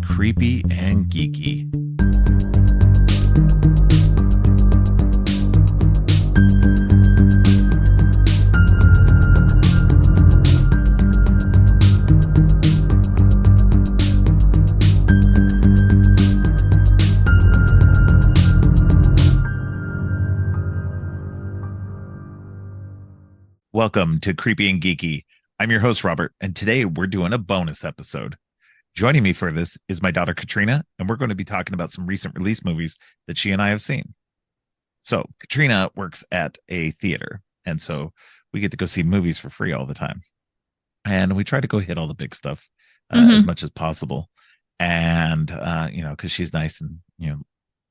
Creepy and Geeky. Welcome to Creepy and Geeky. I'm your host, Robert, and today we're doing a bonus episode. Joining me for this is my daughter, Katrina, and we're going to be talking about some recent release movies that she and I have seen. So, Katrina works at a theater, and so we get to go see movies for free all the time. And we try to go hit all the big stuff as much as possible. And, because she's nice and,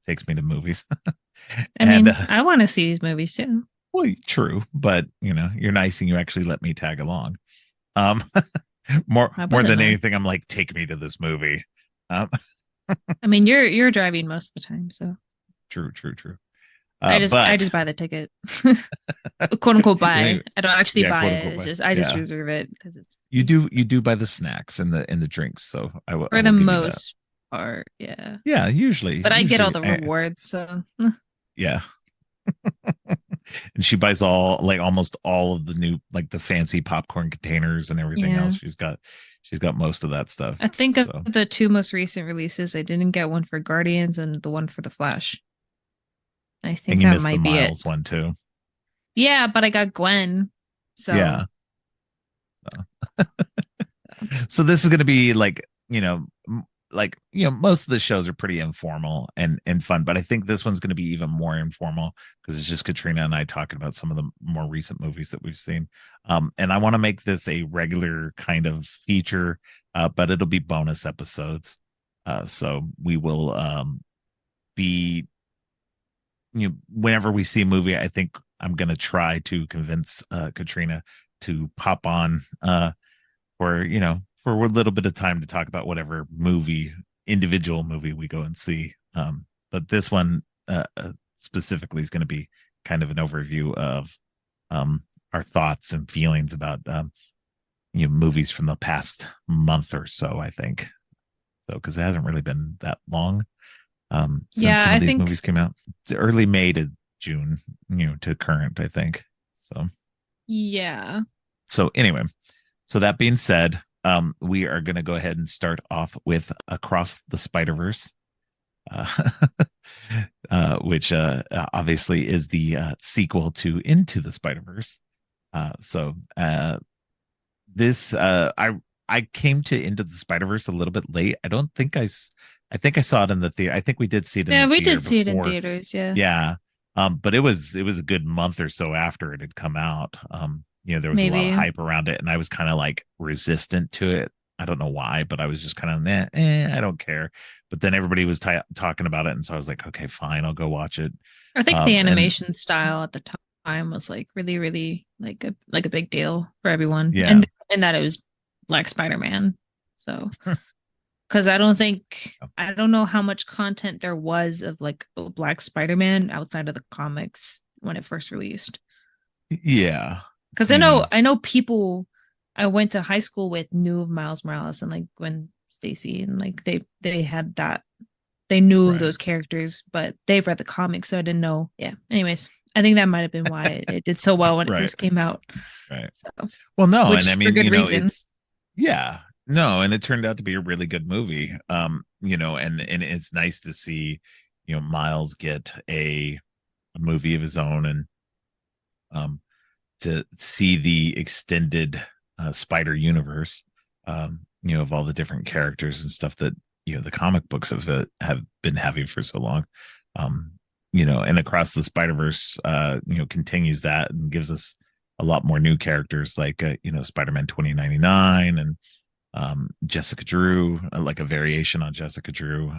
takes me to movies. I want to see these movies too. Well, true, but you're nice and you actually let me tag along. More than anything, I'm like, take me to this movie. You're driving most of the time, so True. I just buy the ticket, quote unquote buy. I don't actually buy it. It's just I just reserve it because it's you do buy the snacks and the drinks. So for the most part, yeah, usually. But I get all the rewards, so yeah. And she buys almost all of the new, like the fancy popcorn containers and everything else. She's got most of that stuff. I think of the two most recent releases, I didn't get one for Guardians and the one for the Flash. I think that might be Miles one too. Yeah, but I got Gwen. So yeah. So this is going to be most of the shows are pretty informal and fun, but I think this one's going to be even more informal because it's just Katrina and I talking about some of the more recent movies that we've seen. And I want to make this a regular kind of feature, but it'll be bonus episodes. So we will be, whenever we see a movie, I think I'm going to try to convince Katrina to pop on for a little bit of time to talk about whatever individual movie we go and see. But this one specifically is going to be kind of an overview of our thoughts and feelings about movies from the past month or so, I think. So, because it hasn't really been that long since some of these movies came out. It's early May to June, to current, I think. So, yeah. So anyway, so that being said, we are going to go ahead and start off with Across the Spider-Verse, which obviously is the sequel to Into the Spider-Verse. This I came to Into the Spider-Verse a little bit late. I think I saw it in the theater. I think we did see it in the theater. Yeah, we did see it in theaters, yeah. Yeah. But it was a good month or so after it had come out. There was a lot of hype around it, and I was kind of like resistant to it. I don't know why, but I was just kind of, I don't care. But then everybody was talking about it, and so I was like, okay, fine, I'll go watch it. I think the animation style at the time was like really, really like a big deal for everyone. Yeah, and that it was Black Spider-Man. So, because I don't know how much content there was of like Black Spider-Man outside of the comics when it first released. Yeah. Because I know people I went to high school with knew of Miles Morales and like Gwen Stacy, and like they had that, they knew of those characters, but they've read the comics, so I didn't know. Yeah. Anyways, I think that might have been why it did so well when it first came out. Right. So, well, no, and I mean, for good reasons. And it turned out to be a really good movie. And it's nice to see, Miles get a movie of his own, and to see the extended Spider universe, of all the different characters and stuff that the comic books have been having for so long, and Across the Spider-Verse, continues that and gives us a lot more new characters like Spider-Man 2099 and Jessica Drew, like a variation on Jessica Drew.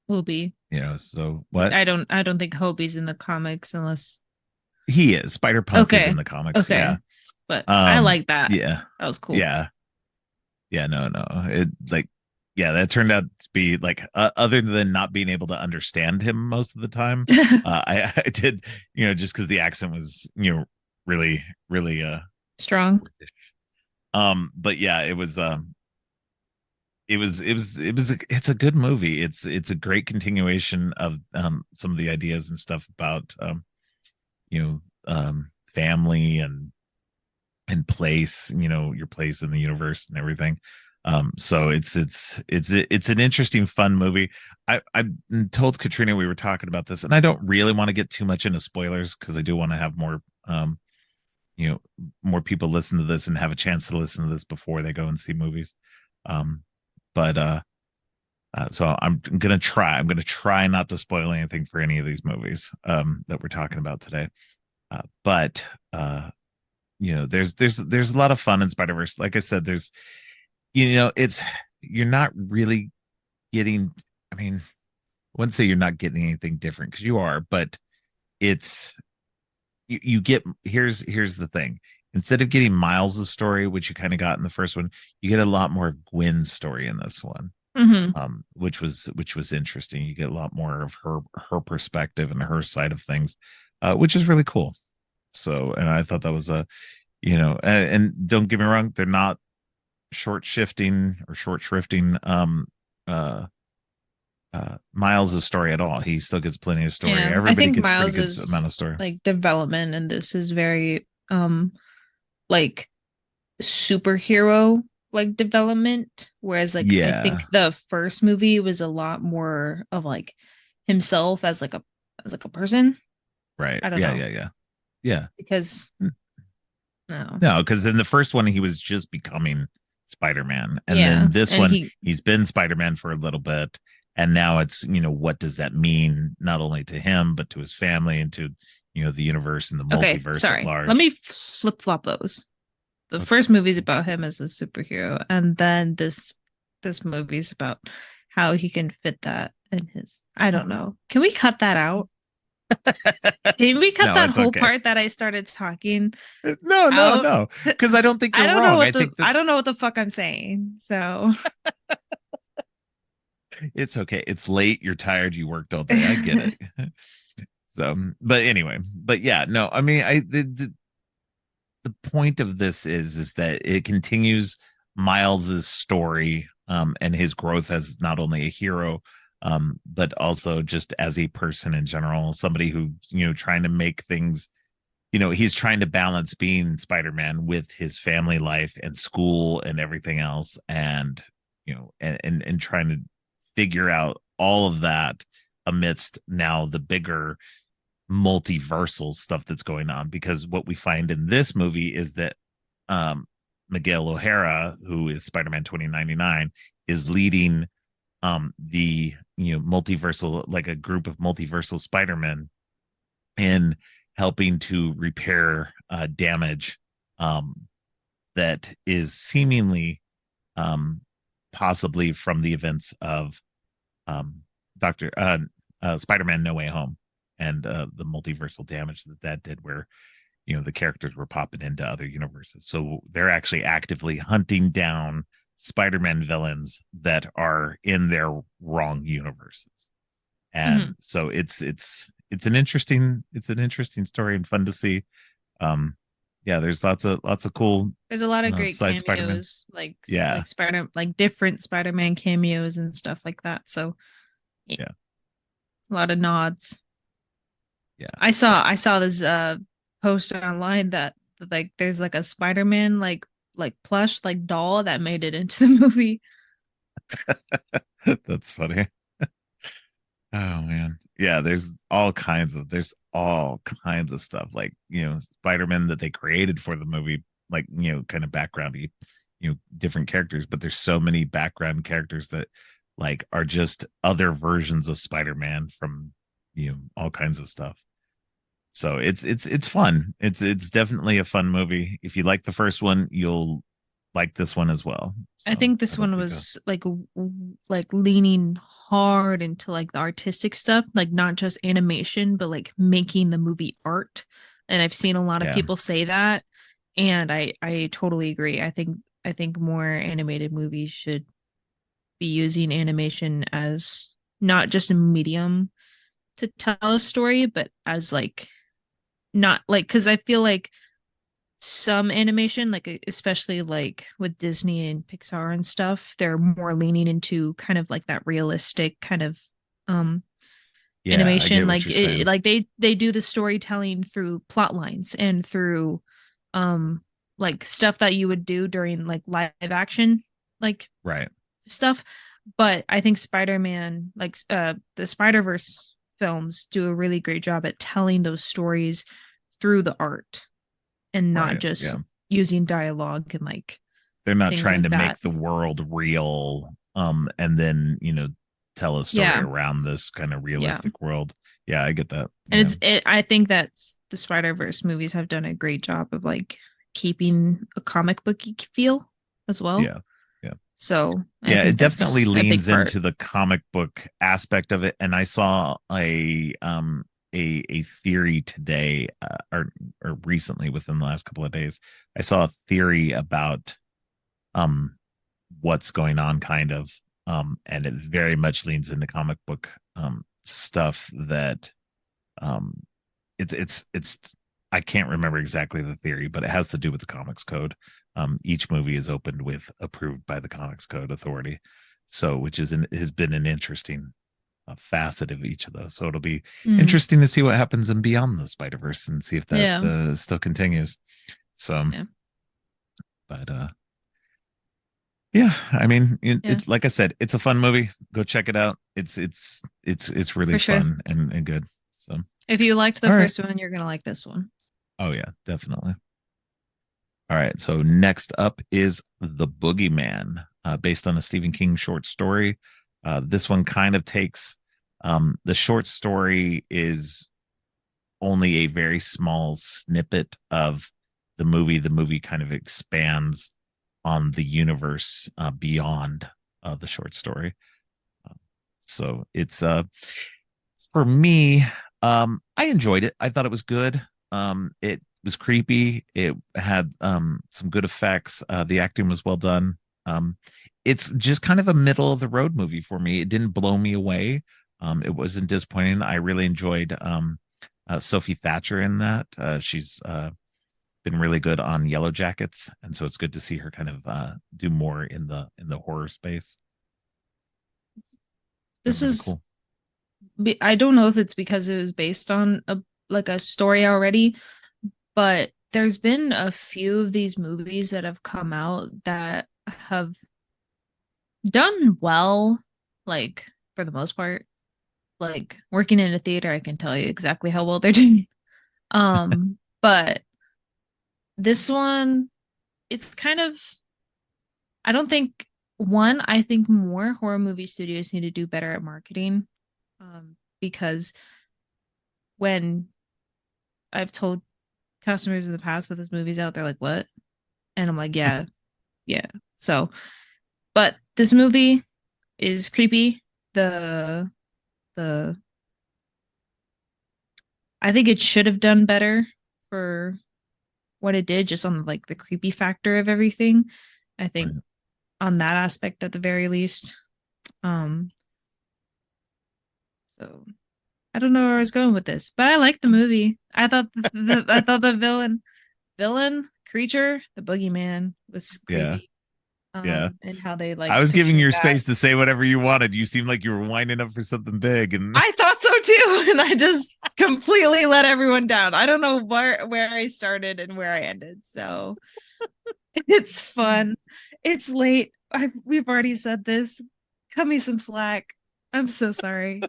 Hobie. So what? I don't think Hobie's in the comics unless. He is. Spider-Punk is in the comics. Okay. Yeah. But I like that. Yeah. That was cool. Yeah. Yeah, no. That turned out to be like, other than not being able to understand him most of the time, I did, just because the accent was, really, really strong. But yeah, it was it's a good movie. It's a great continuation of some of the ideas and stuff about you know family and place, your place in the universe and everything. So it's an interesting, fun movie. I told Katrina we were talking about this, and I don't really want to get too much into spoilers because I do want to have you know, more people listen to this and have a chance to listen to this before they go and see movies. Um, but so I'm gonna try not to spoil anything for any of these movies that we're talking about today. But there's a lot of fun in Spider Verse. Like I said, it's you're not really getting. I mean, I wouldn't say you're not getting anything different because you are, but it's you get here's the thing. Instead of getting Miles's story, which you kind of got in the first one, you get a lot more of Gwen's story in this one. Mm-hmm. Which was interesting. You get a lot more of her perspective and her side of things, which is really cool. So, and I thought that was and don't get me wrong, they're not short shrifting uh Miles's story at all. He still gets plenty of story. Yeah, I Everybody think gets a pretty Miles good is amount of story. like development, and this is very like superhero like development, whereas like I think Yeah, the first movie was a lot more of like himself as like a person. right. I don't Yeah, know yeah, yeah. Yeah. because no, No, because in the first one he was just becoming Spider-Man, and yeah, then this and one he he's been Spider-Man for a little bit, and now it's what does that mean not only to him but to his family and to the universe and the okay, multiverse at sorry, let large. me flip flop those. The Okay. first movie's about him as a superhero, and then this movie's about how he can fit that in his. I don't know. Can we cut that out? Can we cut No, that it's whole okay. part that I started talking No, no, out? no, because I 'Cause don't think you're wrong. I think that I don't know what the fuck I'm saying. So it's okay. It's late. You're tired. You worked all day. I get it. So, but anyway, but yeah, no, I mean, the point of this is that it continues Miles's story and his growth as not only a hero but also just as a person in general, somebody who trying to make things, he's trying to balance being Spider-Man with his family life and school and everything else, and and trying to figure out all of that amidst now the bigger multiversal stuff that's going on. Because what we find in this movie is that um Miguel O'Hara, who is Spider-Man 2099, is leading the multiversal, like a group of multiversal Spider-Men, in helping to repair damage um that is seemingly um possibly from the events of Doctor Spider-Man No Way Home, and the multiversal damage that did, where the characters were popping into other universes. So they're actually actively hunting down Spider-Man villains that are in their wrong universes. mhm. And so it's an interesting story and fun to see. Um yeah, there's lots of cool There's a lot of great side Spider-Man. cameos, Yeah. like different Spider-Man cameos and stuff like that. So yeah, Yeah. a lot of nods. Yeah. I saw this post online that like there's like a Spider-Man like plush like doll that made it into the movie. That's funny. Oh man. Yeah, there's all kinds of stuff, like, Spider-Man that they created for the movie, like, kind of backgroundy, different characters, but there's so many background characters that like are just other versions of Spider-Man from, all kinds of stuff. So it's fun. It's definitely a fun movie. If you like the first one, you'll like this one as well. I So think I this don't one think was like leaning hard into like the artistic stuff, like not just animation, but like making the movie art. And I've seen a lot of yeah. people say that, and I totally agree. I think more animated movies should be using animation as not just a medium to tell a story, but as like not like because I feel like some animation, like especially like with Disney and Pixar and stuff, they're more leaning into kind of like that realistic kind of um Yeah, I animation. get what Like you're saying. like they do the storytelling through plot lines and through um like stuff that you would do during like live action like Right. stuff. But I think Spider-Man, like the Spider-Verse films, do a really great job at telling those stories through the art and not Right. just Yeah. using dialogue and like They're not things trying like to that. make the world real, and then, tell a story Yeah, around this kind of yeah. realistic world. Yeah, I get that. And Yeah. I think that's the Spider-Verse movies have done a great job of like keeping a comic booky feel as well. Yeah. Yeah. So I Yeah, it think definitely that's a big leans part. into the comic book aspect of it. And I saw a theory today, or recently within the last couple of days. I saw a theory about um what's going on, kind of, and it very much leans into comic book stuff that um it's I can't remember exactly the theory, but it has to do with the comics code. Each movie is opened with approved by the comics code authority, so which has been an interesting facet of each of those. So it'll be Mm, interesting to see what happens in Beyond the Spider Verse and see if that yeah, still continues. So, yeah, but yeah, I mean, yeah, like I said, it's a fun movie. Go check it out. It's really for sure. fun and good. So, If you liked the all right. first one, you're gonna like this one. Oh yeah, definitely. All right. So next up is The Boogeyman, based on a Stephen King short story. This one kind of takes the short story is only a very small snippet of the movie. The movie kind of expands on the universe beyond the short story. So it's for me, I enjoyed it. I thought it was good. It was creepy. It had some good effects. The acting was well done. It's just kind of a middle of the road movie for me. It didn't blow me away. It wasn't disappointing. I really enjoyed Sophie Thatcher in that. She's been really good on Yellow Jackets, and so it's good to see her kind of do more in the horror space. It's been This really is cool. I don't know if it's because it was based on a like a story already, but there's been a few of these movies that have come out that have done well, like for the most part. Like working in a theater, I can tell you exactly how well they're doing. But this one, it's kind of I don't think I think more horror movie studios need to do better at marketing. Because when I've told customers in the past that this movie's out, they're like, "What?" And I'm like, "Yeah, yeah." So, but this movie is creepy. The the I think it should have done better for what it did, just on like the creepy factor of everything. I think Right. on that aspect at the very least. Um, so I don't know where I was going with this, but I liked the movie. I thought the villain creature, the boogeyman was Yeah. creepy. Yeah. And how they I like was giving portrayed you that. space to say whatever you wanted. You seemed like you were winding up for something big, and I thought so too, and I just completely let everyone down. I don't know where I started and where I ended. So it's fun. It's late. We've already said this. Cut me some slack. I'm so sorry.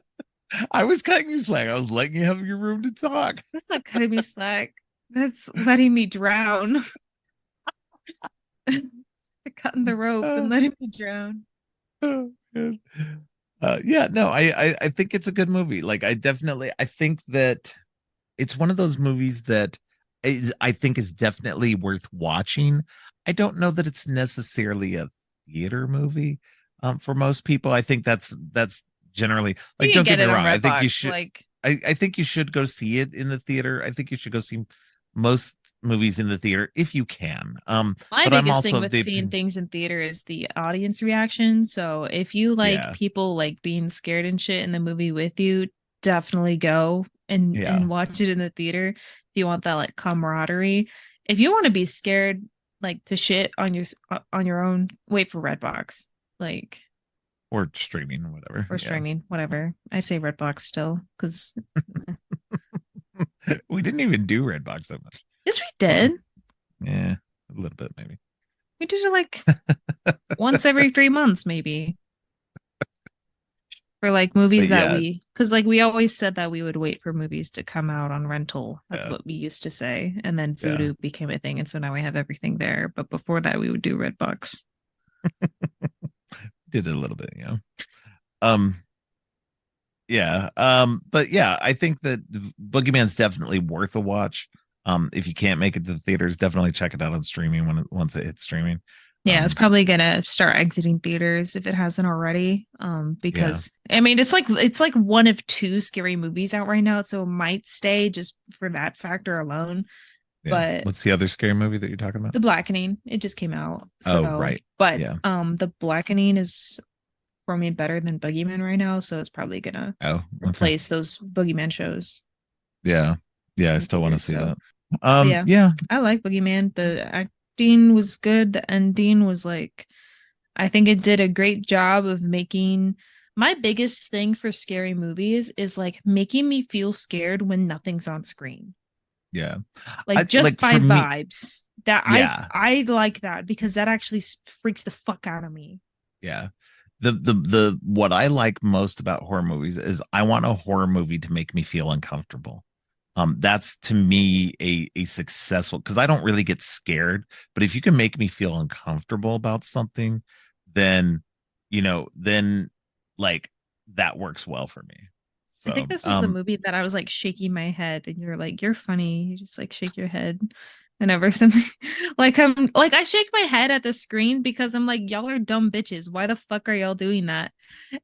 I was cutting you slack. I was letting you have your room to talk. That's not cutting me slack. That's letting me drown. Cutting the rope and Uh, letting me drown. oh, man. Yeah, no, I think it's a good movie. Like, I think that it's one of those movies that I think is definitely worth watching. I don't know that it's necessarily a theater movie. For most people, I think that's generally, like, You can don't get get me it on wrong. I think you Redbox. should. Like I think you should go see it in the theater. I think you should go see most movies in the theater if you can. my But I'm biggest also thing of with the seeing opinion. things in theater is the audience reaction. So if you like Yeah, people like being scared and shit in the movie with you, definitely go yeah, and watch it in the theater if you want that like camaraderie. if you want to be scared like to shit on your own, wait for Redbox. Like or streaming or whatever. or Yeah. streaming, whatever. I say Redbox still because We didn't even do Redbox that much. yes, we Well, did. yeah, a little bit maybe. We did it like once every 3 months, maybe. For like movies But that yeah, we, because like we always said that we would wait for movies to come out on rental. That's yeah, what we used to say. And then yeah. Vudu became a thing. And so now we have everything there. But before that, we would do Redbox. Did it a little bit, yeah. Um, yeah. But yeah, I think that Boogeyman's definitely worth a watch. If you can't make it to the theaters, definitely check it out on streaming once it hits streaming. Yeah, it's Um, probably gonna start exiting theaters if it hasn't already. yeah, Because I mean it's like one of two scary movies out right now, so it might stay just for that factor alone. yeah. But What's the other scary movie that you're talking about? The Blackening, it just came out. Oh, So right. but Yeah. The Blackening is for me better than Boogeyman right now, so it's probably gonna Oh, okay. replace those Boogeyman shows Yeah. Yeah, I in still want to theaters. see So that. but yeah, Yeah, I like Boogeyman. The acting was good. The ending was like I think it did a great job of making my biggest thing for scary movies is like making me feel scared when nothing's on screen. yeah. Like I just like for by me, vibes. That yeah, I like that because that actually freaks the fuck out of me. yeah. The what I like most about horror movies is I want a horror movie to make me feel uncomfortable. That's to me a successful because I don't really get scared, but if you can make me feel uncomfortable about something, then then like that works well for me. I think So this was the movie that I was like shaking my head and you're like, you're funny. You just like shake your head whenever something like I'm like I shake my head at the screen because I'm like, y'all are dumb bitches. Why the fuck are y'all doing that?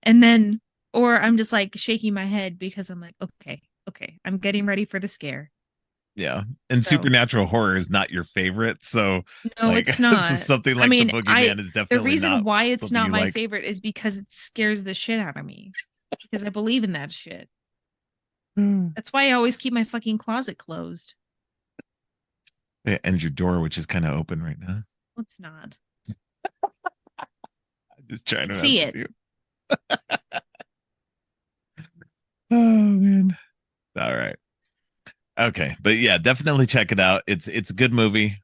And then or I'm just like shaking my head because I'm like, okay, okay, I'm getting ready for the scare. yeah, and So supernatural horror is not your favorite, so no, like it's so not. something I like the mean, I Boogeyman is the definitely reason not why it's something not you my like. favorite is because it scares the shit out of me. Because I believe in that shit. Yeah, That's why I always keep my fucking closet closed. and your door, which is kind of open right now. Well, it's not. I'm just trying I to see mess with it. you. Oh man. All right. Okay, but yeah, definitely check it out. It's a good movie.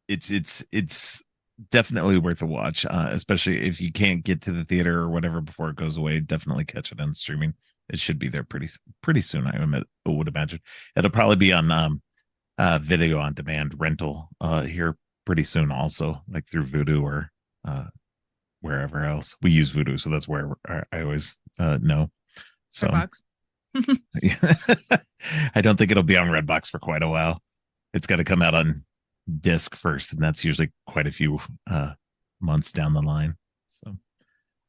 It's definitely worth a watch, especially if you can't get to the theater or whatever before it goes away. Definitely catch it on streaming. It should be there pretty soon. I would imagine it'll probably be on video on demand rental here pretty soon. Also, like through Vudu or uh wherever else we use Vudu, so that's where I always know. So. Starbucks. Yeah. I don't think it'll be on Redbox for quite a while. It's got to come out on disc first, and that's usually quite a few months down the line. So,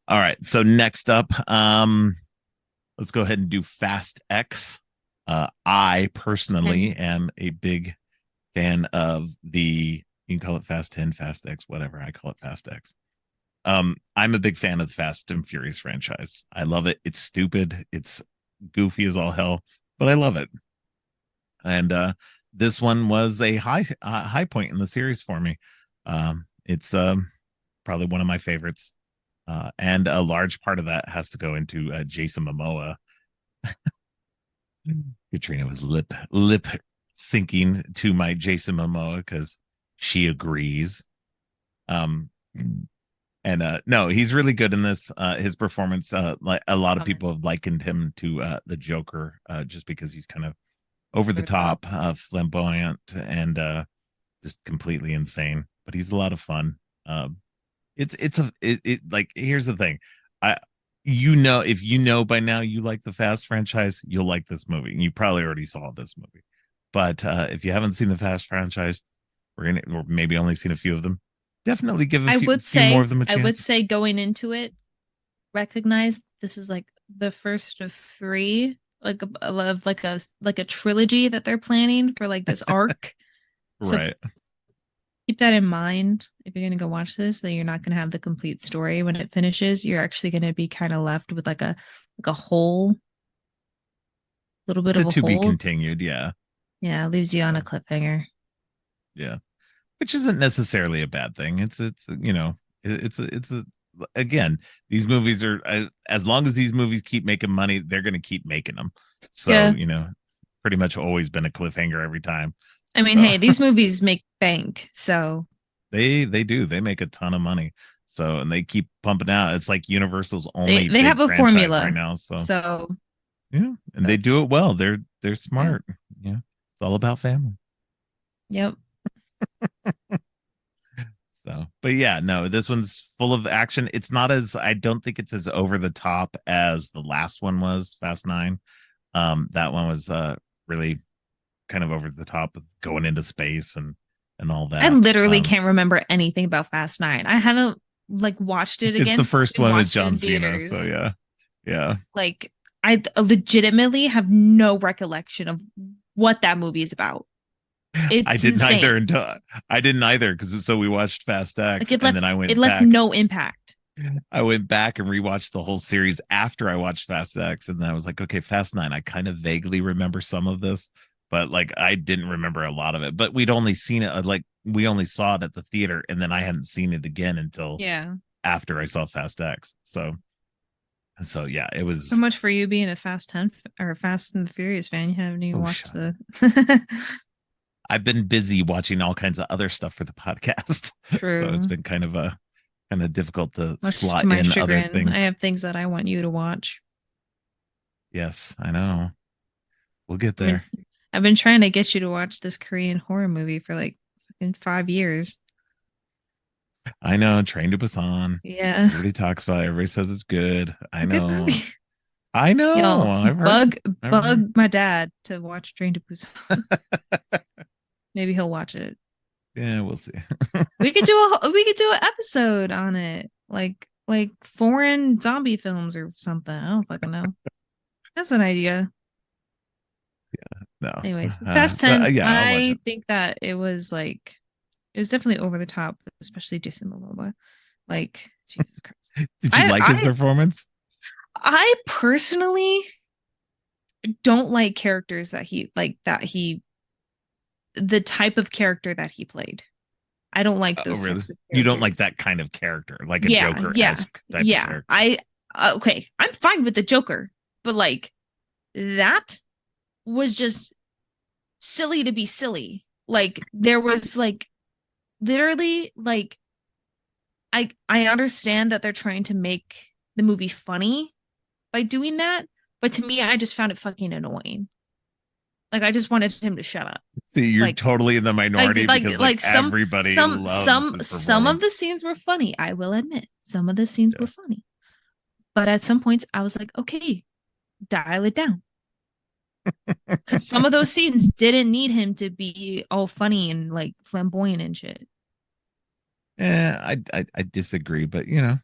all right. So next up, let's go ahead and do Fast X. I personally am a big fan of the. You can call it Fast 10, Fast X, whatever. I call it Fast X. I'm a big fan of the Fast and Furious franchise. I love it. It's stupid. It's goofy as all hell, but I love it. And this one was a high point in the series for me. It's probably one of my favorites, and a large part of that has to go into Jason Momoa. Katrina was lip syncing to my Jason Momoa because she agrees. Um, and no, he's really good in this. His performance, like a lot of Love it. people have likened him to the Joker, just because he's kind of over the Over the top. top, flamboyant, and just completely insane. But he's a lot of fun. It like here's the thing, I if you know by now you like the Fast franchise, you'll like this movie. And you probably already saw this movie, but if you haven't seen the Fast franchise, or maybe only seen a few of them, definitely give a few more of them a I would chance. say going into it, recognize this is like the first of three, like like a trilogy that they're planning for like this arc. So Right. keep that in mind if you're gonna go watch this, that you're not gonna have the complete story when it finishes. You're actually gonna be kind of left with like a hole, little bit It's a of a to be hole. continued. Yeah. Yeah, it leaves you on Yeah. a cliffhanger. Yeah, which isn't necessarily a bad thing. It's it's a again, these movies are as long as these movies keep making money, they're going to keep making them. So, Yeah. pretty much always been a cliffhanger every time. I mean, So hey, these movies make bank, so they do. They make a ton of money. So, and they keep pumping out. It's like Universal's they only they have big a franchise right formula. now. So, So yeah, and they do that's it well. They're yeah. smart. Yeah. It's all about family. Yep. So, but yeah, no, this one's full of action. It's not as I don't think it's as over the top as the last one was, Fast Nine. That one was really kind of over the top of going into space and all I that. literally can't remember anything about Fast Nine. I haven't like watched it It's the again since first we one with watched it John in Cena, so theaters. yeah. Yeah. Like I legitimately have no recollection of what that movie is about. I It's didn't either insane. until I didn't either because so we watched Fast Like X and then it left no impact. I went back and rewatched the whole series after I watched Fast X, and then I was like, okay, Fast Nine. I kind of vaguely remember some of this, but like I didn't remember a lot of it. But we'd only seen it like we only saw it at the theater, and then I hadn't seen it again until Yeah. after I saw Fast X. So yeah, it So was. much for you being a Fast 10 or Fast and the Furious fan. You haven't even Oh, watched shut up. the I've been busy watching all kinds of other stuff for the podcast, so it's True. been kind of difficult to Much to slot my in other chagrin. I things. have things that I want you to watch. Yes, I know. We'll get I mean, there. I've been trying to get you to watch this Korean horror movie for like fucking 5 years. I know. Train to Busan. Yeah. Everybody talks about it. Everybody says it's good. It's I a good know. movie. I know. Y'all, I've heard. bug I've heard. bug my dad to watch Train to Busan. Maybe he'll watch it. Yeah, we'll see. We could do an episode on it. Like foreign zombie films or something. I don't fucking know. That's an idea. No. Anyways, Fast But 10, yeah, I'll watch I it. think that it was definitely over the top, especially Jason Momoa. Like, Jesus Christ. Did you I like his I performance? I personally don't like characters the type of character that he played. I don't like Oh, those really? types of You don't like characters. that kind of character, like a Yeah, yeah, Joker-esque type of yeah. character. Okay, I'm fine with the Joker, but like that was just silly to be silly. Like there was like literally like I understand that they're trying to make the movie funny by doing that, but to me I just found it fucking annoying. Like I just wanted him to shut up. See, you're Like totally in the minority because like some everybody loves his some of performance. the scenes were funny. I will admit. Some of the scenes Yeah. were funny. But at some points I was like, "Okay, dial it down." Cuz some of those scenes didn't need him to be all funny and like flamboyant and shit. I disagree, but you're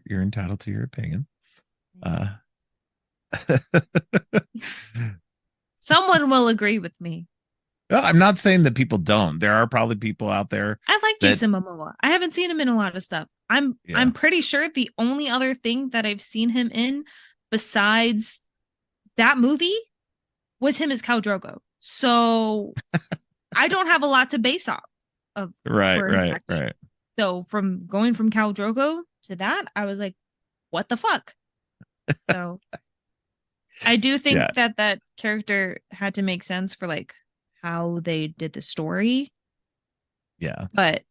entitled to your opinion. Uh, Someone will agree with me. well, I'm not saying that people don't. There are probably people out there I like that, Jason Momoa. I haven't seen him in a lot of stuff. yeah, I'm pretty sure the only other thing that I've seen him in besides that movie was him as Khal Drogo. So I don't have a lot to base off of right, for his right, acting. right. So from going from Khal Drogo to that, I was like, what the fuck? So I do Yeah, think that that character had to make sense for like how they did the story, yeah. but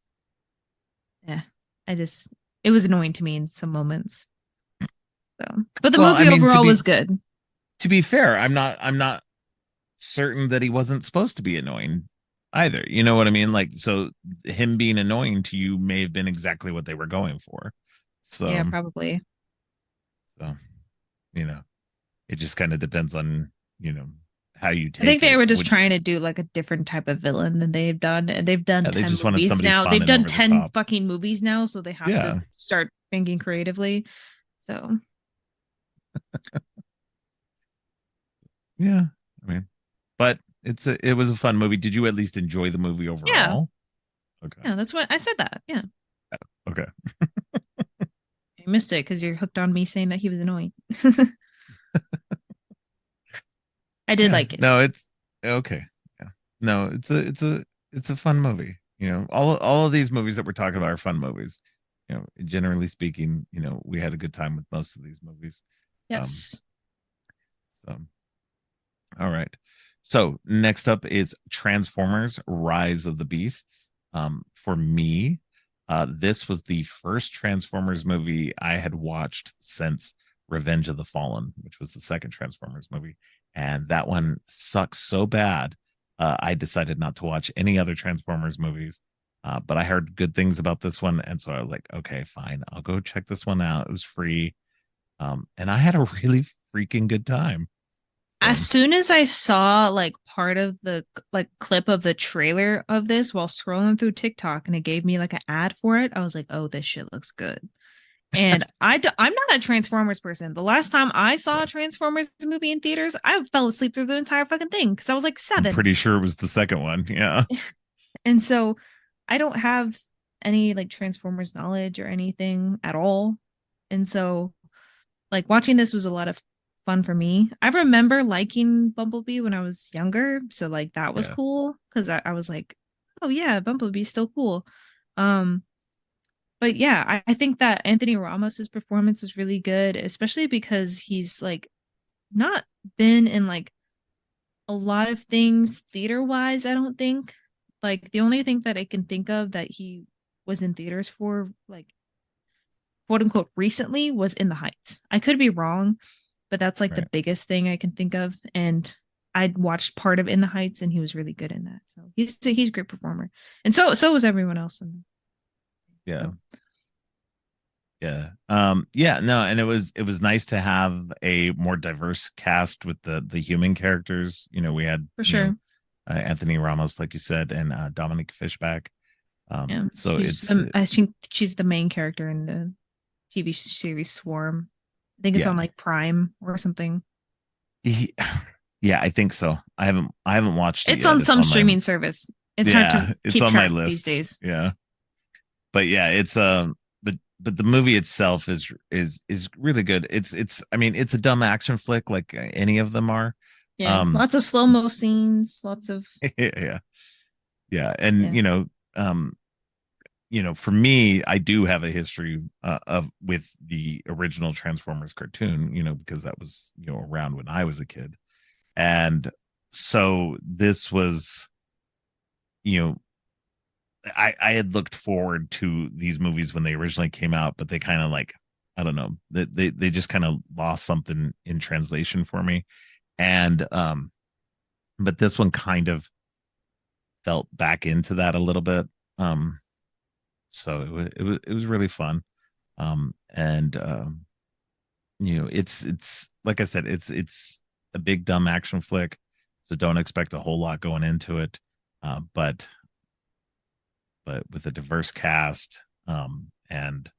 yeah, I just it was annoying to me in some moments. So, but the Well, I movie mean, overall was good. to be fair, I'm not certain that he wasn't supposed to be annoying either. You know what I mean? Like, so him being annoying to you may have been exactly what they were going for. Yeah, So, probably. so you know, it just kind of depends on how you I think take they it. were just Would you? trying to do like a different type of villain than they've done. And they've done Yeah, they 10 just wanted movies somebody now. fun They've and done over the 10 top. fucking movies now, so they have to Yeah, start thinking creatively. So, yeah. I mean, but it was a fun movie. Did you at least enjoy the movie yeah. overall? Okay. Yeah, that's what I said that. Yeah. Okay. You missed it because you're hooked on me saying that he was annoying. I did Yeah. like it. No, it's okay. Yeah. No, it's a fun movie. All of these movies that we're talking about are fun movies. Generally speaking, we had a good time with most of these movies. Um, Yes. so all right. So next up is Transformers: Rise of the Beasts. For me, this was the first Transformers movie I had watched since Revenge of the Fallen, which was the second Transformers movie, and that one sucks so bad. I decided not to watch any other Transformers movies, but I heard good things about this one, and so I was like, okay, fine, I'll go check this one out. It was free, and I had a really freaking good time. As So soon as I saw like part of the like clip of the trailer of this while scrolling through TikTok and it gave me like an ad for it, I was like, "Oh, this shit looks good." And I'm not a Transformers person. The last time I saw a Transformers movie in theaters, I fell asleep through the entire fucking thing because I was like I'm 7. pretty sure it was the second one. Yeah. And so I don't have any like Transformers knowledge or anything at all. And so like watching this was a lot of fun for me. I remember liking Bumblebee when I was younger, so like that was Yeah. cool because I was like, oh yeah, Bumblebee's still cool. Um, but yeah, I think that Anthony Ramos's performance was really good, especially because he's like not been in like a lot of things theater wise, I don't think. Like the only thing that I can think of that he was in theaters for like quote unquote recently was In the Heights. I could be wrong, but that's like the Right. biggest thing I can think of. And I'd watched part of In the Heights, and he was really good in that. So he's a great performer, and so was everyone else. And Yeah. so Yeah. Yeah, no, and it was nice to have a more diverse cast with the human characters. We had, for sure, Anthony Ramos, like you said, and Dominic Fishback. yeah, So it's I think she's the main character in the TV series Swarm. I think it's yeah. on like Prime or something. He, yeah, I think so. I haven't watched it It's yet. on It's some on my streaming service. It's hard to yeah, it's keep on my track these list. days. Yeah. But yeah, it's but the movie itself is really good. It's I mean, it's a dumb action flick like any of them are. Yeah, Um lots of slow mo scenes, lots of yeah. Yeah, and yeah, for me, I do have a history of with the original Transformers cartoon, because that was, around when I was a kid. And so this was, you know, I had looked forward to these movies when they originally came out, but they kind of like, I don't know, they just kind of lost something in translation for me. And but this one kind of felt back into that a little bit. Um, so it was really fun. And it's like I said, it's a big dumb action flick, so don't expect a whole lot going into it. But with a diverse cast, and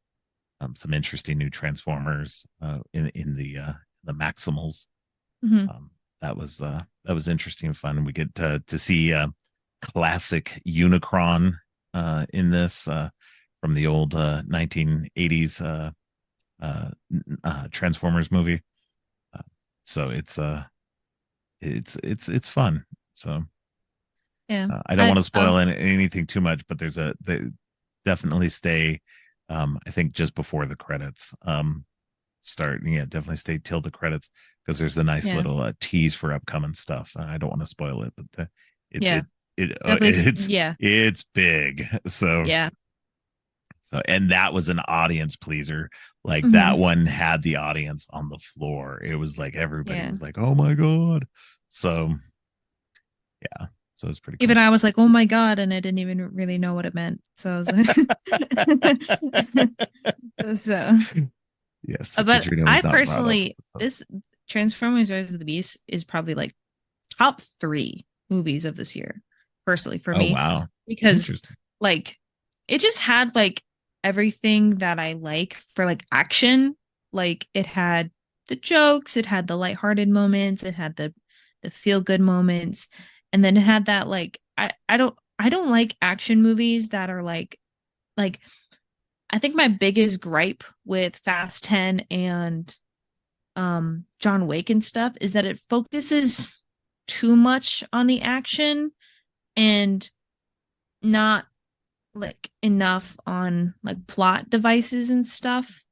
some interesting new Transformers, in the Maximals. mhm. Um, that was interesting and fun. We get to see classic Unicron in this, from the old 1980s uh, Transformers movie. Uh, so it's fun. So Yeah. I don't I want to spoil anything too much, but they definitely stay. I think just before the credits start. Yeah, definitely stay till the credits, because there's a nice yeah. little tease for upcoming stuff. I don't want to spoil it, but it Yeah. it it Definitely it's yeah. it's big. Yeah. And that was an audience pleaser. Like that Hmm. one had the audience on the floor. It was like everybody Yeah. was like, "Oh my god!" So yeah, so it's pretty Even cool. I was like, "Oh my God," and I didn't even really know what it meant. So I was like so Yes, but Katrina I was not brought up with personally this stuff. this Transformers Rise of the Beast is probably like top 3 movies of this year, personally for Oh me, wow, because interesting. like it just had like everything that I like for like action. Like it had the jokes, it had the lighthearted moments, it had the feel good moments, and then it had that like I don't like action movies that are like I think my biggest gripe with Fast 10 and John Wick and stuff is that it focuses too much on the action and not like enough on like plot devices and stuff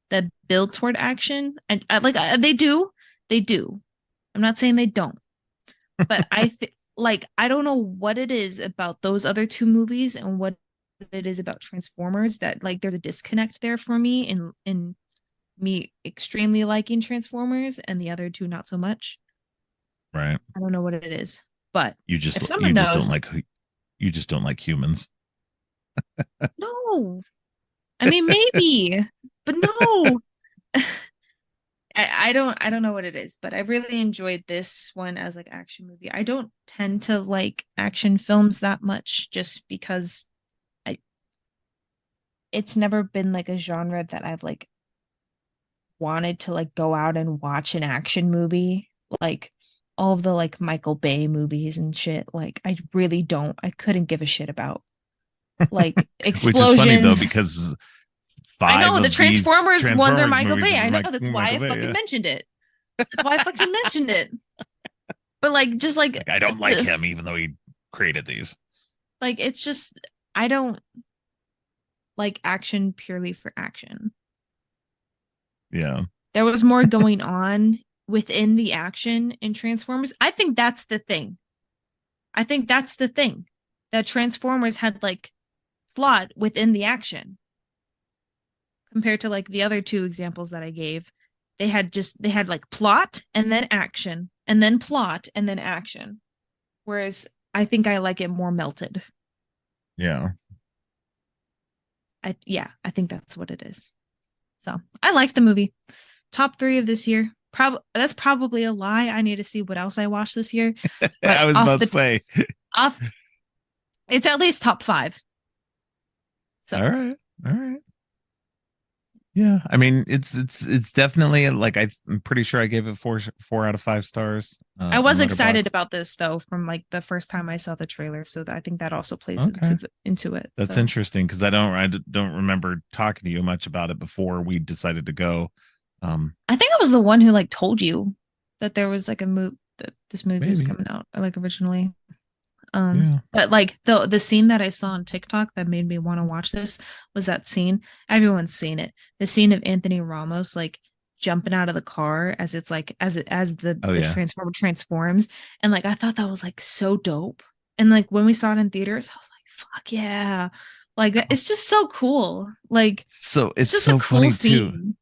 that build toward action. And they do. I'm not saying they don't, but like I don't know what it is about those other two movies and what it is about Transformers that like there's a disconnect there for me in me extremely liking Transformers and the other two not so much. Right. I don't know what it is, but You if just someone you just don't knows, like you just don't like humans. no. I mean maybe, but no. I don't know what it is, but I really enjoyed this one as like action movie. I don't tend to like action films that much just because I it's never been like a genre that I've like wanted to like go out and watch an action movie. Like all of the like Michael Bay movies and shit. Like I really don't. I couldn't give a shit about like Which is funny though, explosions. because I five know the of these Transformers ones are Transformers Michael movies Bay. are I know that's why Michael I Bay. fucking Yeah. mentioned it. That's why I fucking mentioned it. But like just Like I don't like him, even though he created these. like it's just I don't like action purely for action. Yeah. There was more going on within the action in Transformers. I think that's the thing. I think that's the thing. That Transformers had like plot within the action compared to like the other two examples that I gave. They had like plot and then action and then plot and then action. Whereas I think I like it more melted. Yeah. I think that's what it is. So I liked the movie. Top three of this year. That's probably a lie. I need to see what else I watched this year. I But was about to say. off, it's at least top five. So All right. All right. Yeah. I mean, it's definitely like I'm pretty sure I gave it four out of 5 stars I on was excited Letterboxd. about this though from like the first time I saw the trailer. So I think that also plays Okay. into it. That's So interesting because don't remember talking to you much about it before we decided to go. I think I was the one who like told you that there was like a move that this movie was Maybe. coming out like originally. Yeah. But like the scene that I saw on TikTok that made me want to watch this was that scene. Everyone's seen it. The scene of Anthony Ramos like jumping out of the car as it's like as Oh the yeah. transformer transforms. And like I thought that was like so dope. And like when we saw it in theaters, I was like, fuck yeah. Like it's just so cool. Like So it's it's just a so cool funny too. scene.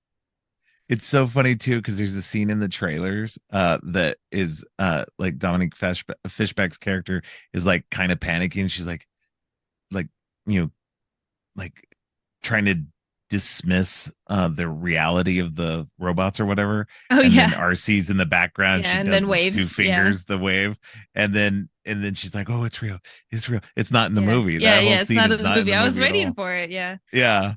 It's so funny too because there's a scene in the trailers that is like Fishback's character is like kind of panicking. She's like you know like trying to dismiss the reality of the robots or whatever, Oh and then yeah. RC's in the background. Yeah, She and does then the two waves. Yeah. fingers, the wave, and then she's like, oh, it's real, it's real. It's not in the Yeah. movie. Yeah, That whole yeah. It's scene not is in the not in movie. the I was movie at waiting all. for it. Yeah. Yeah.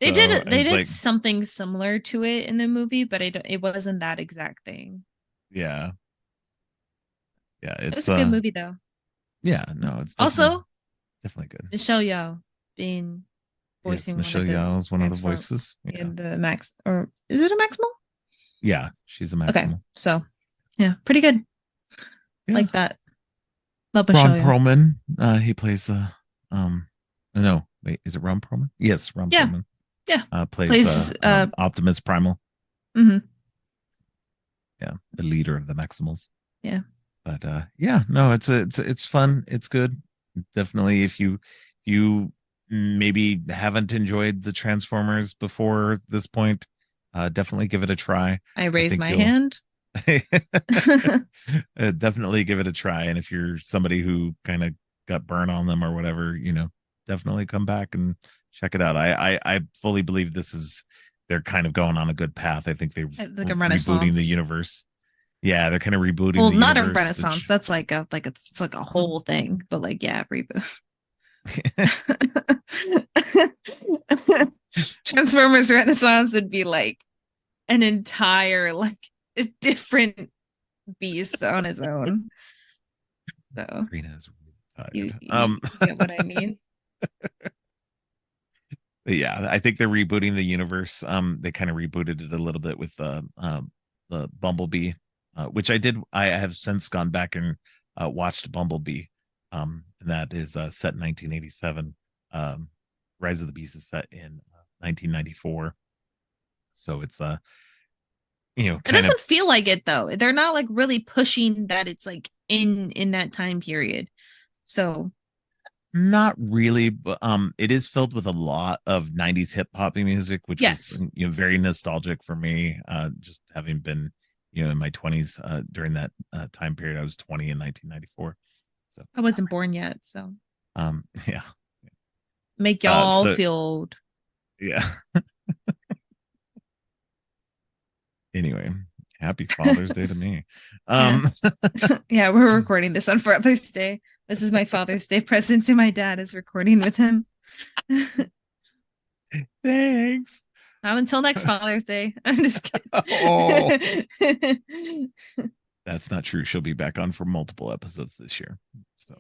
So They it's did like, something similar to it in the movie, but it wasn't that exact thing. yeah, yeah, It it's was a good movie though. yeah, no, it's definitely Also, good. Michelle Yeoh being Yes, voicing one Michelle of the Yeoh is one of the transform voices. Yeah, in the Max or is it a Maximal? yeah, she's a Okay, maximal. so yeah, pretty good. Yeah, Like that. Love Michelle Ron Yeoh. Perlman. He plays um no, wait, is it Ron Perlman? Yes, Ron Yeah, Perlman. yeah. Plays Plays Optimus Primal. mhm, Yeah, the leader of the Maximals. yeah. But yeah, no, it's fun. It's good. Definitely if you maybe haven't enjoyed the Transformers before this point, definitely give it a try. I I raise think my you'll hand. definitely give it a try. And if you're somebody who kind of got burn on them or whatever, definitely come back and check it out. I fully believe they're kind of going on a good path. I think they're Like a rebooting the renaissance. universe. Yeah, they're kind of rebooting Well, the not a universe, renaissance. That's like it's like a whole thing, but like yeah, reboot. Transformers Renaissance would be like an entire like a different beast on its own. So Katrina is really you tired. you get what I mean? Yeah, I think they're rebooting the universe. They kind of rebooted it a little bit with the Bumblebee, which I did. I have since gone back and watched Bumblebee. And that is set in 1987. Rise of the Beast is set in 1994. So it's It kind of doesn't feel like it though. They're not like really pushing that it's like in that time period. So not really, but it is filled with a lot of 90s hip hop music, which was yes, very nostalgic for me. Just having been in my 20s during that time period. I was 20 in 1994. So I wasn't born yet, so yeah. make y'all So feel old. yeah. Anyway, happy Father's Day to me. Yeah. Um Yeah, we're recording this on Father's Day. This is my Father's Day present to my dad is recording with him. Thanks. Not until next Father's Day. I'm just Oh, kidding. that's not true. She'll be back on for multiple episodes this year. So,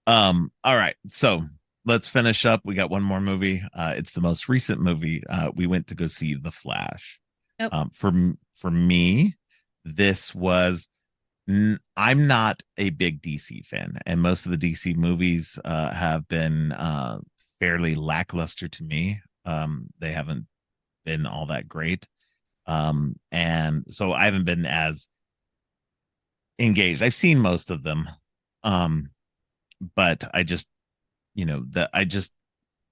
Yeah. all right. So let's finish up. We got one more movie. It's the most recent movie. We went to go see The Flash. Yep. For me, this was. I'm not a big DC fan, and most of the DC movies have been fairly lackluster to me. They haven't been all that great. And so I haven't been as engaged. I've seen most of them. Um, but I just, the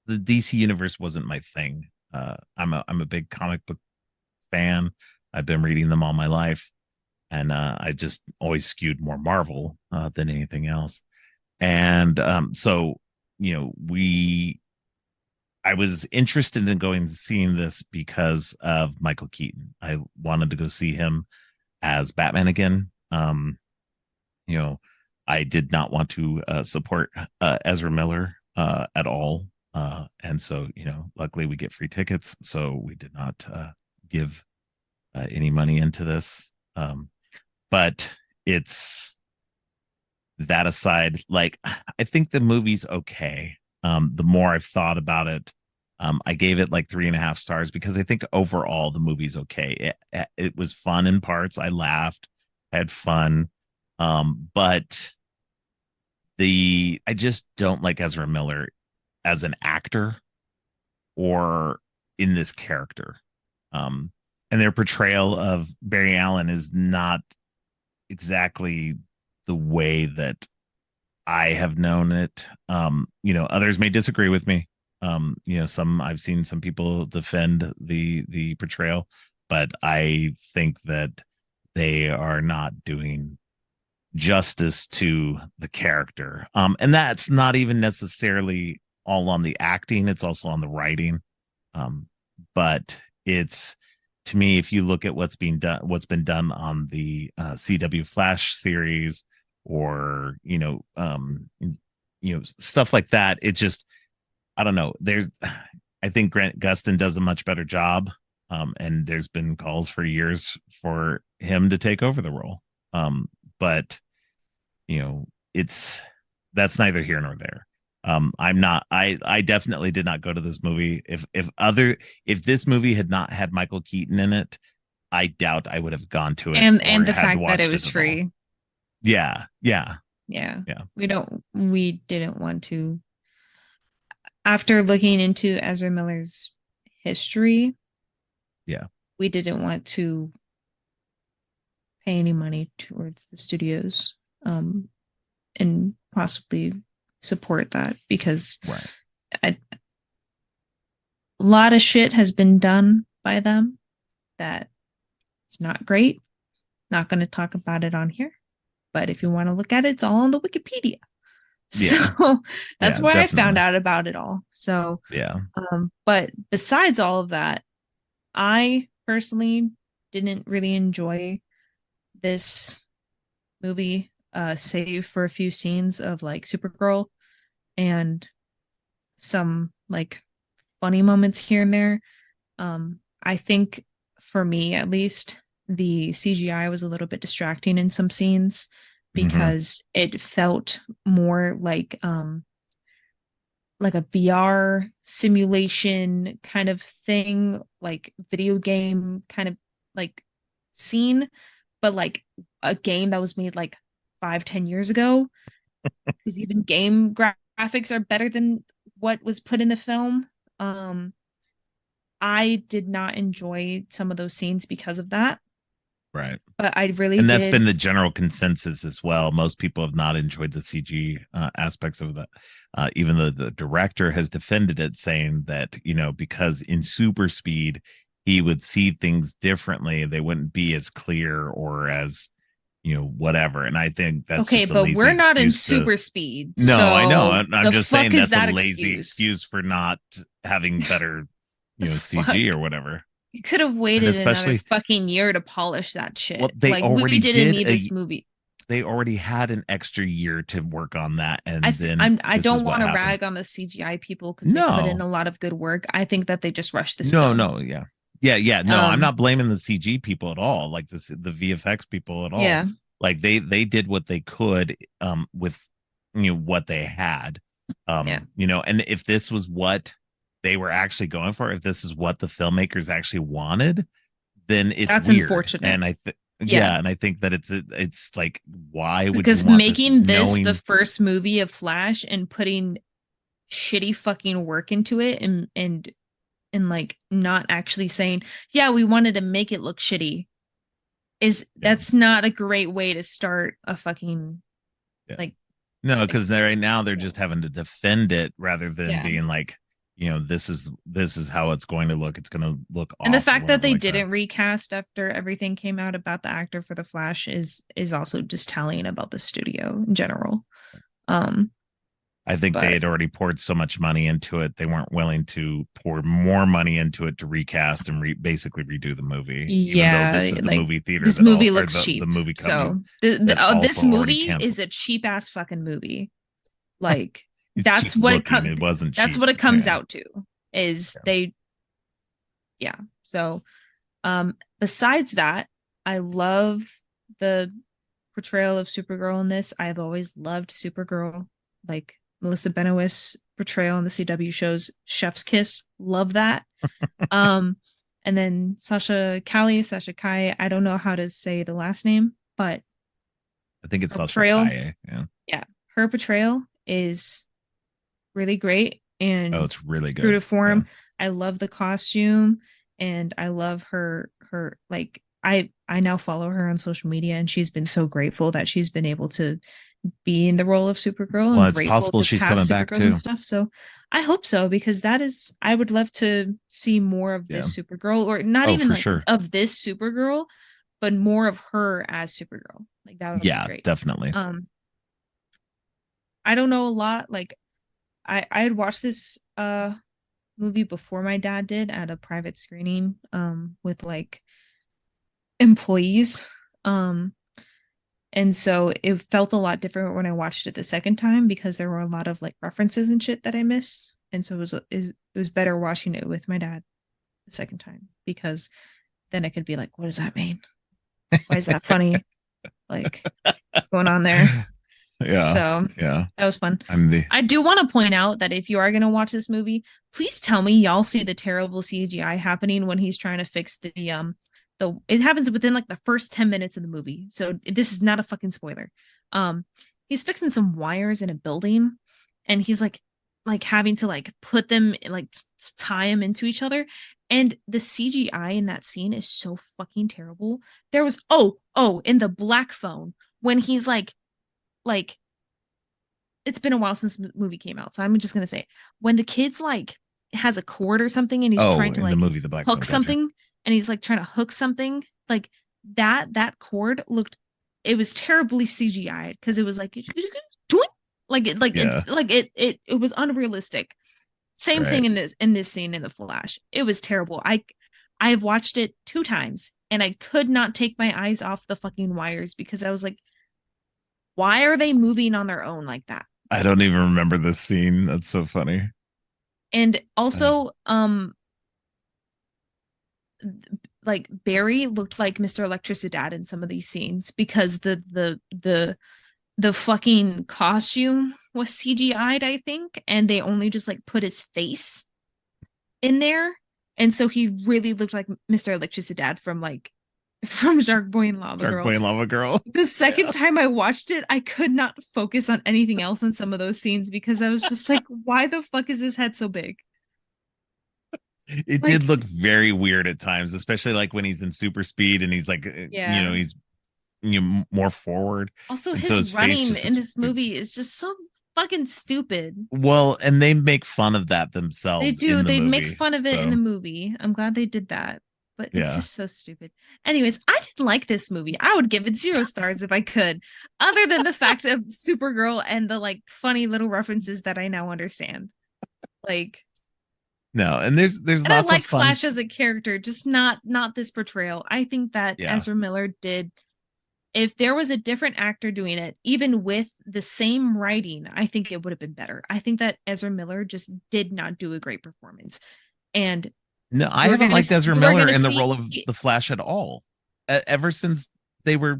DC universe wasn't my thing. I'm a big comic book fan. I've been reading them all my life, and I just always skewed more Marvel than anything else. And so, we I was interested in going and seeing this because of Michael Keaton. I wanted to go see him as Batman again. You know, I did not want to support Ezra Miller at all. And so, luckily we get free tickets. So we did not give any money into this. But it's that aside, like, I think the movie's okay. The more I've thought about it, I gave it like 3.5 stars because I think overall the movie's okay. It was fun in parts. I laughed, had fun. But I just don't like Ezra Miller as an actor or in this character. Um, and their portrayal of Barry Allen is not exactly the way that I have known it. Others may disagree with me. I've seen some people defend the portrayal, but I think that they are not doing justice to the character. And that's not even necessarily all on the acting, it's also on the writing. Um, but it's to me, if you look at what's been done on the CW Flash series, or stuff like that, it just, I don't know. I think Grant Gustin does a much better job. And there's been calls for years for him to take over the role. But it's that's neither here nor there. I definitely did not go to this movie. If this movie had not had Michael Keaton in it, I doubt I would have gone to it or And the had fact that it watched was it at all. free. Yeah, yeah, Yeah. yeah, We didn't want to after looking into Ezra Miller's history, yeah, we didn't want to pay any money towards the studios and possibly support that because right. a lot of shit has been done by them that it's not great. Not going to talk about it on here, but if you want to look at it, it's all on the Wikipedia. Yeah, So that's yeah, where I found definitely. out about it all. So, Yeah. but besides all of that, I personally didn't really enjoy this movie, save for a few scenes of like Supergirl and some like funny moments here and there. I think for me at least, the CGI was a little bit distracting in some scenes Hmm. because it felt more like a VR simulation kind of thing, like video game kind of like scene, but like a game that was made like 5, 10 years ago. because even game graphics are better than what was put in the film. Um, I did not enjoy some of those scenes because of that, Right. but I really And that's been did. the general consensus as well. Most people have not enjoyed the CG aspects of that, even though the director has defended it, saying that, because in super speed, he would see things differently. They wouldn't be as clear or as, whatever. And I think that's Okay, just a but lazy we're not in excuse to. super speed, No, I know. so I'm the just fuck saying is that's a that lazy excuse? excuse for not having better, The CG or fuck? whatever. You could have And waited another especially, fucking year to polish that well, shit. they Like we already didn't did need this a movie. they already had an extra year to work on that, and then I this is don't what want to happened. rag on the CGI people because they put in No, a lot of good work. I think that they just rushed this no, film. no, yeah, yeah. No, I'm Um, not blaming the CG people at all, like this, the VFX people at all. yeah, Like they did what they could, with what they had, yeah, and if this was what they were actually going for, if this is what the filmmakers actually wanted, then it's that's weird. unfortunate. And Yeah, yeah, and I think that it's like, why would you because want this making this the knowing? first movie of Flash and putting shitty fucking work into it and like not actually saying, yeah, we wanted to make it look shitty is Yeah, that's not a great way to start a fucking yeah. like No, like because right now they're yeah. just having to defend it rather than Yeah. being like, this is how it's going to look. It's going to look And the awful, fact that whatever, they like that. didn't recast after everything came out about the actor for the Flash is also just telling about the studio in general. Um, I think they but had already poured so much money into it, they weren't willing to pour more money into it to recast and basically redo the movie, even though this yeah, is the like movie theater this that all, movie or looks the cheap. movie company So that this also already movie is canceled. a cheap ass fucking movie. Like It's cheap that's what it looking. comes It wasn't that's cheap. what it comes Yeah. out to is Yeah. they yeah. So besides that, I love the portrayal of Supergirl in this. I've always loved Supergirl. Like Melissa Benoist's portrayal on the CW shows Chef's Kiss. Love that. Um and then Sasha Kai, I don't know how to say the last name, but I think it's her Sasha portrayal, Kaye. Yeah. yeah, her portrayal is really great Oh, and it's really true good. to Yeah. form. I love the costume and I love her like I now follow her on social media and she's been so grateful that she's been able to be in the role of Supergirl Well, and it's grateful possible to she's coming cast back Supergirls and too. stuff. So I hope so because that is I would love to see more of Yeah. this Supergirl or not Oh, even for like sure. of this Supergirl, but more of her as Supergirl. Like that would be Yeah, great. definitely. Um I don't know a lot like I had watched this movie before my dad did at a private screening with like employees. Um and so it felt a lot different when I watched it the second time because there were a lot of like references and shit that I missed. And so it was better watching it with my dad the second time because then I could be like, what does that mean? Why is that funny? Like, what's going on there? Yeah. So Yeah. that was fun. I'm the I do want to point out that if you are going to watch this movie, please tell me y'all see the terrible CGI happening when he's trying to fix the it happens within like the first 10 minutes of the movie. So this is not a fucking spoiler. Um he's fixing some wires in a building and he's like having to like put them like tie them into each other and the CGI in that scene is so fucking terrible. There was in the black phone when he's like it's been a while since the movie came out, so I'm just gonna say when the kid's like has a cord or something and he's Oh, trying to in the like movie The Black hook Phone, gotcha. something and he's like trying to hook something like that cord looked it was terribly CGI'd because it was like Yeah, it was unrealistic. Same thing right. in this scene in the Flash. It was terrible. I have watched it 2 times and I could not take my eyes off the fucking wires because I was like, why are they moving on their own like that? I don't even remember this scene. That's so funny. And Uh, also, like Barry looked like Mr. Electricidad in some of these scenes because the fucking costume was CGI'd, I think, and they only just like put his face in there. And so he really looked like Mr. Electricidad from like from Shark Boy and Lava Shark Girl. Boy and Lava Girl. The second Yeah. time I watched it, I could not focus on anything else in some of those scenes because I was just like, why the fuck is his head so big? It did Like, look very weird at times, especially like when he's in super speed and he's like, yeah. he's more forward, Also, and so his his face running just in looks this big. movie is just so fucking stupid. Well, and they make fun of that They themselves do. in the They make movie. fun of it in So the movie. I'm glad they did that. But it's yeah. just so stupid. Anyways, I didn't like this movie. I would give it 0 stars if I could, other than the fact of Supergirl and the like funny little references that I now understand. Like, No, and there's and I lots of like fun. Flash as a character, just not this portrayal. I think that Yeah. Ezra Miller did, if there was a different actor doing it, even with the same writing, I think it would have been better. I think that Ezra Miller just did not do a great performance. And No, I haven't liked Ezra we're Miller gonna in the see. role of the Flash at all. Ever since they were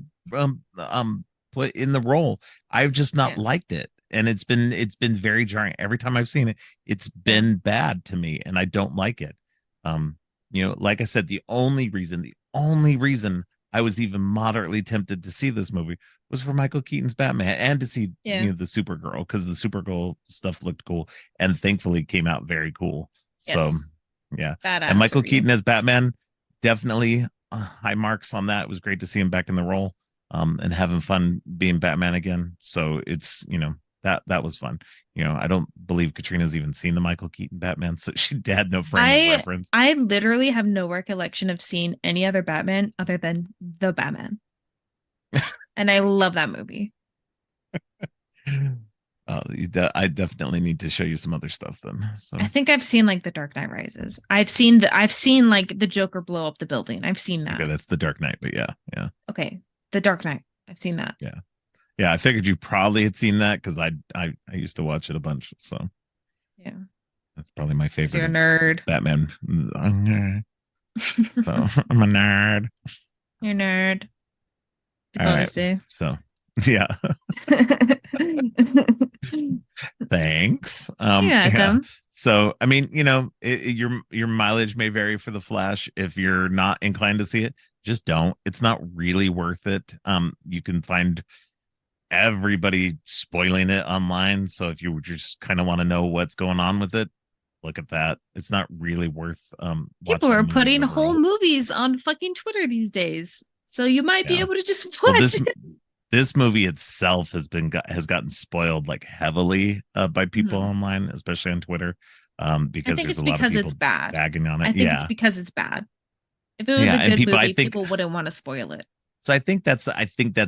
put in the role, I've just not Yeah, liked it. And it's been very jarring. Every time I've seen it, it's yeah. been bad to me, and I don't like it. Um, like I said, the only reason I was even moderately tempted to see this movie was for Michael Keaton's Batman and to see, Yeah. the Supergirl, because the Supergirl stuff looked cool and thankfully came out very cool. So Yes. yeah. And Michael Badassery. Keaton as Batman, definitely high marks on that. It was great to see him back in the role, and having fun being Batman again. So it's, that was fun. I don't believe Katrina's even seen the Michael Keaton Batman, so she had no frame of I reference. I literally have no recollection of seeing any other Batman other than the Batman. And I love that movie. I definitely need to show you some other stuff then. So I think I've seen like The Dark Knight Rises. I've seen like the Joker blow up the building. I've seen okay, that. that's the Dark Knight, but yeah, yeah, Okay. The Dark Knight. I've seen that. yeah, yeah. I figured you probably had seen that because I used to watch it a bunch, so Yeah. that's probably my Because favorite you're a of nerd. Batman. So I'm a nerd. You're a nerd. Happy All right. Father's Day. So yeah, thanks. You're Yeah. welcome. So I mean, your mileage may vary for the Flash. If you're not inclined to see it, just don't. It's not really worth it. You can find everybody spoiling it online. So if you just kind of want to know what's going on with it, look at that. It's not really worth People watching the are movie putting whole overall. movies on fucking Twitter these days. So you might be Yeah. able to just Well, watch this it. this movie itself has gotten spoiled like heavily by people Mhm. online, especially on Twitter, I because think there's it's a lot of because people it's bad. bagging on I it. think it's Yeah, because it's bad. If it was yeah, a and good people, I movie, think people wouldn't want to spoil it. so. I think that's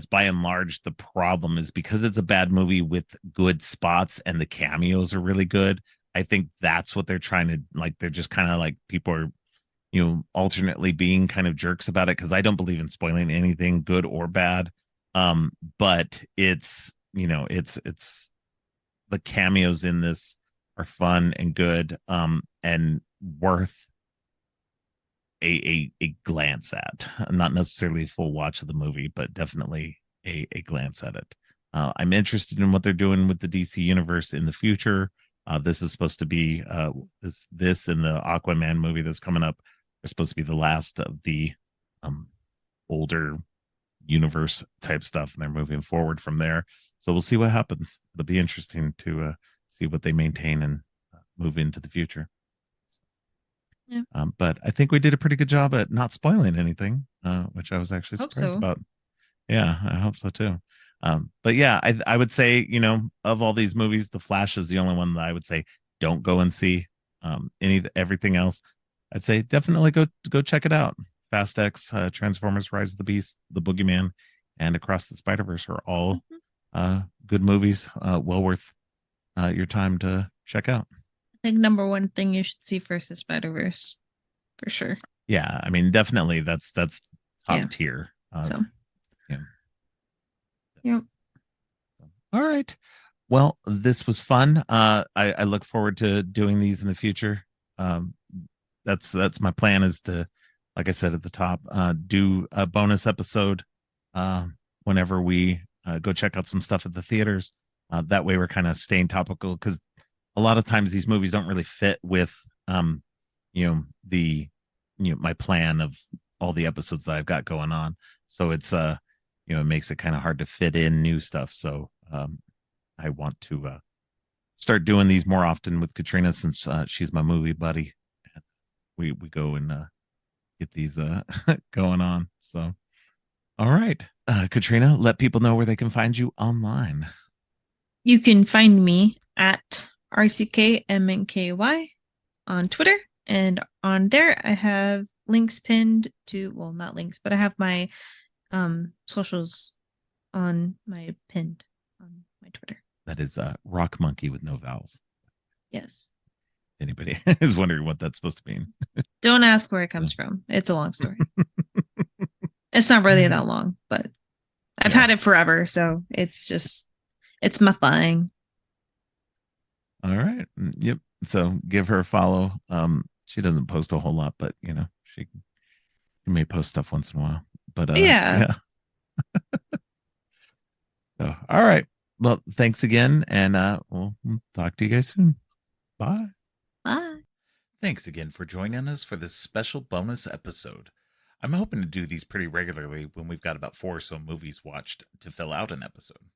by and large the problem is because it's a bad movie with good spots and the cameos are really good. I think that's what they're trying to like. They're just kind of like people are alternately being kind of jerks about it because I don't believe in spoiling anything good or bad. But it's the cameos in this are fun and good, and worth a glance at. Not necessarily a full watch of the movie, but definitely a glance at it. I'm interested in what they're doing with the DC universe in the future. This is supposed to be this and the Aquaman movie that's coming up are supposed to be the last of the um, older universe type stuff, and they're moving forward from there. So we'll see what happens. It'll be interesting to see what they maintain and move into the future. Yeah, But I think we did a pretty good job at not spoiling anything, which I was actually hope surprised so. about. Yeah, I hope so too. But yeah, I would say, of all these movies, The Flash is the only one that I would say don't go and see. Everything else, I'd say definitely go check it out. Fast X, Transformers: Rise of the Beast, The Boogeyman, and Across the Spider Verse are all Mhm. good movies. Well worth your time to check out. I think number one thing you should see first is Spider Verse for sure. Yeah, I mean, definitely that's Yeah. top tier. So Yeah. yeah. All right. Well, this was fun. I look forward to doing these in the future. Um, that's my plan is to, like I said at the top, do a bonus episode uh, whenever we go check out some stuff at the theaters. That way, we're kind of staying topical because a lot of times these movies don't really fit with, the my plan of all the episodes that I've got going on. So it's it makes it kind of hard to fit in new stuff. So I want to start doing these more often with Katrina, since she's my movie buddy. We go and get these going on. So all right, Katrina, let people know where they can find you online. You can find me at RCKMNKY on Twitter. And on there, I have links pinned to, well, not links, but I have my socials on my pinned on my Twitter. That is Rock Monkey with no vowels. Yes. Anybody is wondering what that's supposed to mean. Don't ask where it comes from. It's a long story. It's not really that long, but I've had it forever. So it's my thing. All right. Yep. So give her a follow. She doesn't post a whole lot, but she may post stuff once in a while. But yeah. So all right. Well, thanks again, and we'll talk to you guys soon. Bye. Bye. Thanks again for joining us for this special bonus episode. I'm hoping to do these pretty regularly when we've got about 4 or so movies watched to fill out an episode.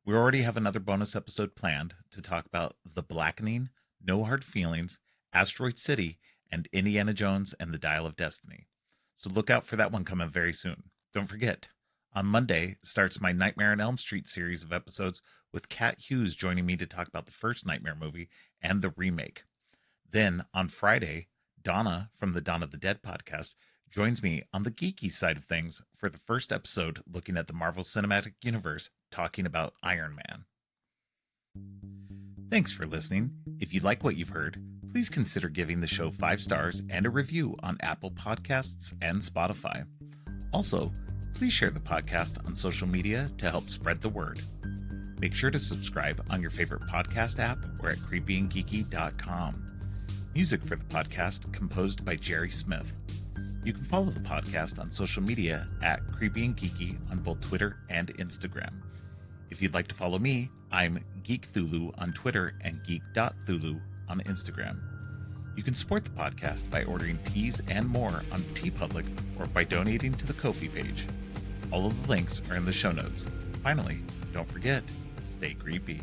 We already have another bonus episode planned to talk about The Blackening, No Hard Feelings, Asteroid City, and Indiana Jones and the Dial of Destiny. So look out for that one coming very soon. Don't forget, on Monday starts my Nightmare on Elm Street series of episodes with Kat Hughes joining me to talk about the first Nightmare movie and the remake. Then on Friday, Donna from the Dawn of the Dead podcast joins me on the geeky side of things for the first episode looking at the Marvel Cinematic Universe, talking about Iron Man. Thanks for listening. If you like what you've heard, please consider giving the show 5 stars and a review on Apple Podcasts and Spotify. Also, please share the podcast on social media to help spread the word. Make sure to subscribe on your favorite podcast app or at creepyandgeeky.com. Music for the podcast composed by Jerry Smith. You can follow the podcast on social media at Creepy and Geeky on both Twitter and Instagram. If you'd like to follow me, I'm Geek Thulu on Twitter and geek.thulu on Instagram. You can support the podcast by ordering teas and more on TeePublic or by donating to the Ko-fi page. All of the links are in the show notes. Finally, don't forget, stay creepy.